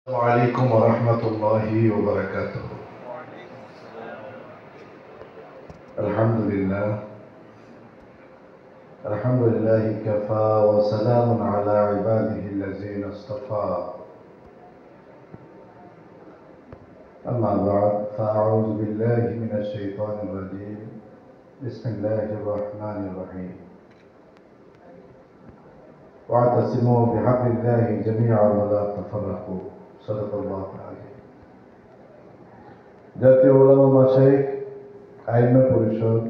عليكم ورحمة الله وبركاته. الحمد لله الحمد لله كفى وسلام على عباده الذين اصطفى. أما بعد فأعوذ بالله من الشيطان الرجيم. بسم الله الرحمن الرحيم. واعتصموا بحبل الله جميعا ولا تفرقوا. صدق الله العظيم. জাতীয় উলামা মাশায়েখ আইমা পরিষদ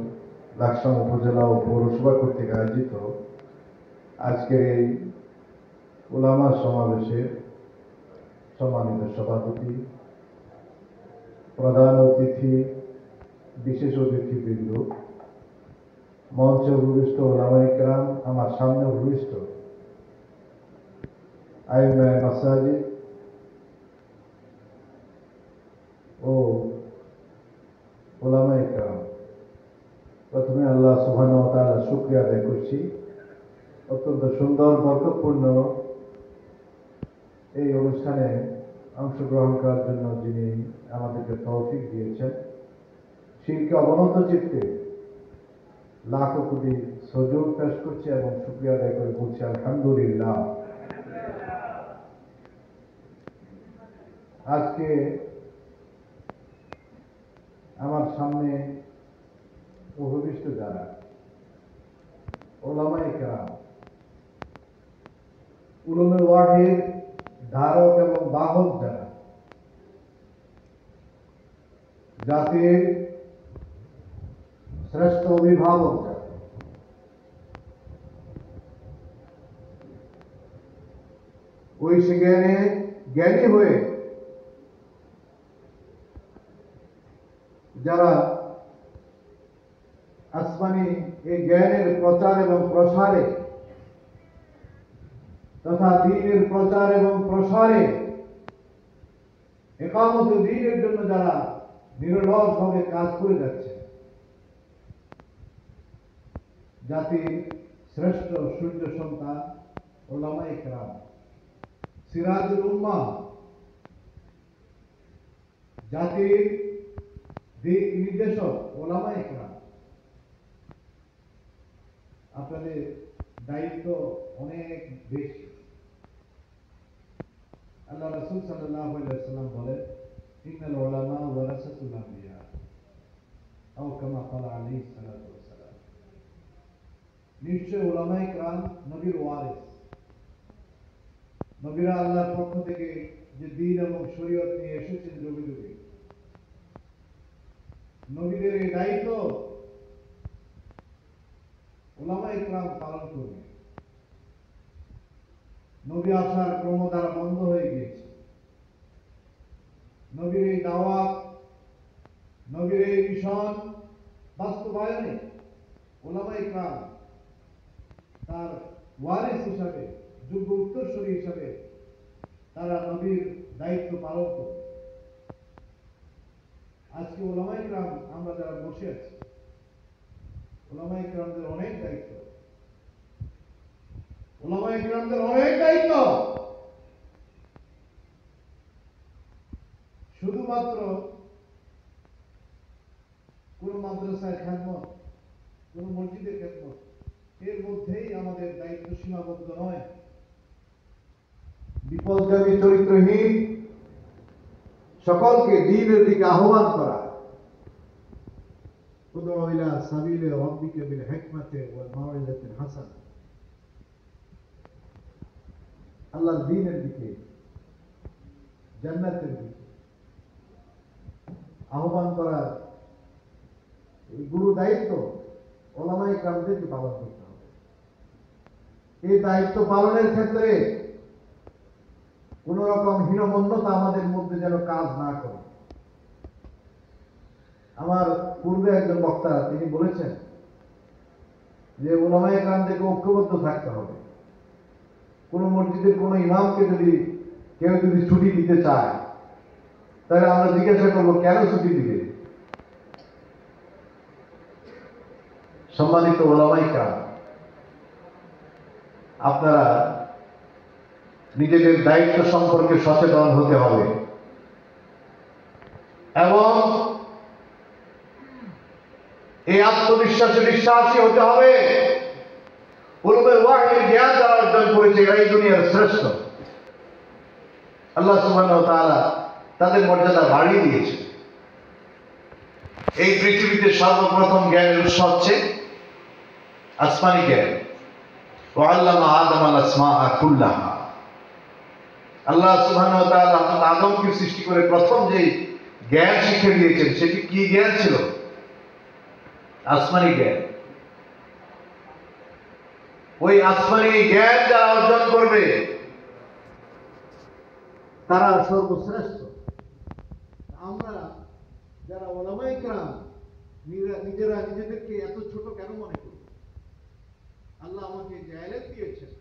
লাকসাম উপজেলা ও পৌরসভা কর্তৃক আয়োজিত আজকের এই উলামা সমাবেশে সম্মানিত সভাপতি, প্রধান অতিথি, বিশেষ অতিথিবৃন্দ, মঞ্চে উপবিষ্ট উলামা ইকরাম, আমার সামনে উপবিষ্ট আইমা মাসাজিদ ও উলামা ইকরাম, প্রথমে আল্লাহ সুবহানাহু ওয়া তাআলা শুকরিয়া আদায় করছি অত্যন্ত সুন্দর বরকতপূর্ণ এই অনুষ্ঠানে অংশগ্রহণ করার জন্য যিনি আমাদেরকে তৌফিক দিয়েছেন। শিরকে অবনত চিত্তে লাখো কোটি সজুদ পেশ করছি এবং শুকরিয়া আদায় করে বলছি আলহামদুলিল্লাহ। আজকে আমার সামনে উপবিষ্ট যারা উলামা ইকরাম, উলুমে ওয়াহিদ ধারক এবং বাহক যারা, জাতির শ্রেষ্ঠ অভিভাবক যারা, ঐশী জ্ঞানী হয়ে যারা আসমানি এই জ্ঞানের প্রচার এবং প্রসারে তথা দ্বীনের প্রচার এবং প্রসারে ইকামত দ্বীনের জন্য যারা নিরলসভাবে কাজ করে যাচ্ছে, জাতির শ্রেষ্ঠ সূর্য সন্তান উলামা ইকরাম, সিরাজুল উম্মাহ, জাতির দিক নির্দেশক উলামা ইকরাম, আপনাদের দায়িত্ব অনেক বেশি। আল্লাহ রাসূল সাল্লাল্লাহু আলাইহি ওয়াসাল্লাম বলেন, ইন্নাল উলামা ওয়ারাসাতুল আমবিয়া, আও কামা ক্বালা আলাইহিস সালাতু ওয়াসসালাম। নিশ্চয় উলামা ইকরাম নবীর ওয়ারিস। নবীরা আল্লাহর পক্ষ থেকে যে দ্বীন এবং শরীয়ত নিয়ে এসেছেন যুগে যুগে, নবীদের এই দায়িত্ব উলামা ইকরাম পালন করবে। নবী আসার ক্রমধারা বন্ধ হয়ে গিয়েছে। নবীর এই দাওয়াত, নবীর এই মিশন বাস্তবায়নে উলামা ইকরাম তার ওয়ারিস হিসাবে, যোগ্য উত্তরসূরি হিসাবে তারা নবীর দায়িত্ব পালন করবে। আজকে উলামা ইকরাম আমরা যারা বসে আছি, উলামা ইকরামদের অনেক দায়িত্ব, উলামা ইকরামদের অনেক দায়িত্ব। শুধুমাত্র কোন মাদ্রাসায় খেদমত, কোন মসজিদের খেদমত, এর মধ্যেই আমাদের দায়িত্ব সীমাবদ্ধ নয়। বিপদগামী চরিত্রহীন সকলকে দ্বীনের দিকে আহ্বান করা, উদউ ইলা সাবিলি রাব্বিকা বিল হিকমাতি ওয়াল মাউইযাতিল হাসানা, আল্লাহর দ্বীনের দিকে, জান্নাতের দিকে আহ্বান করার এই গুরু দায়িত্ব উলামা ইকরামদেরকে পালন করতে হবে। এই দায়িত্ব পালনের ক্ষেত্রে কোন রকম হীনমন্যতা আমাদের মধ্যে যেন কাজ না করে। আমার পূর্বে একজন বক্তা তিনি বলেছেন যে উলামা ইকরামদেরকে ঐক্যবদ্ধ থাকতে হবে। কোন মসজিদের কোন ইমামকে যদি কেউ ছুটি দিতে চায়, তাহলে আমরা জিজ্ঞাসা করবো কেন ছুটি দিবে। সম্মানিত উলামা ইকরাম, আপনারা নিজেদের দায়িত্ব সম্পর্কে সচেতন হতে হবে এবং এই আত্মবিশ্বাসে বিশ্বাসী হতে হবে। উলুমের ওয়াহির জ্ঞান যারা অর্জন করেছে এরা এই দুনিয়ার শ্রেষ্ঠ। আল্লাহ সুবহানাহু ওয়া তাআলা তাদের মর্যাদা বাড়িয়ে দিয়েছে। এই পৃথিবীতে সর্বপ্রথম জ্ঞানের উৎস হচ্ছে আসমানি জ্ঞান। ওয়াল্লামা আদম আল আসমাআ কুল্লাহা। আল্লাহ সুবহানাহু ওয়া তাআলা আদমকে সৃষ্টি করে প্রথম যে জ্ঞান শিক্ষা দিয়েছেন সেটি কি জ্ঞান ছিল? আসমানি জ্ঞান। ওই আসমানি জ্ঞান যারা অর্জন করবে তারা সর্বশ্রেষ্ঠ। আমরা যারা উলামায়ে কেরাম নিজেরা নিজেদেরকে এত ছোট কেন মনে করি? আল্লাহ আমাকে জায়েলাত দিয়েছেন।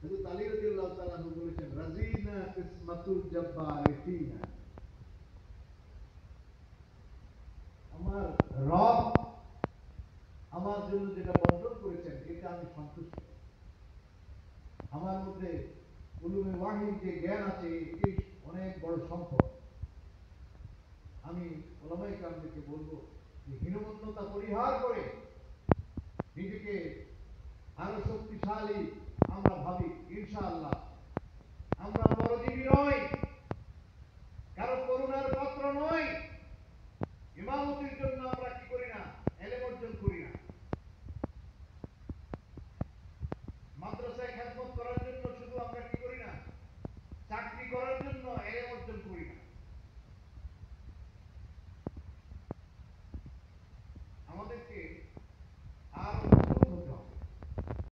হযরত আলী রাদিয়াল্লাহু তাআলা আনহু বলেছেন, রাজিনা কিসমাতুল জাব্বারি ফিনা। আমার রব আমার জন্য যেটা বন্টন করেছেন এটা আমি সন্তুষ্ট। আমার মধ্যে উলুমে ওয়াহির যে জ্ঞান আছে এটি অনেক বড় সম্পদ। আমি উলামায়ে কেরামদেরকে বলবো যে হীনমন্যতা পরিহার করে নিজেকে আরো শক্তিশালী আমরা ভাবি, ইনশাআল্লাহ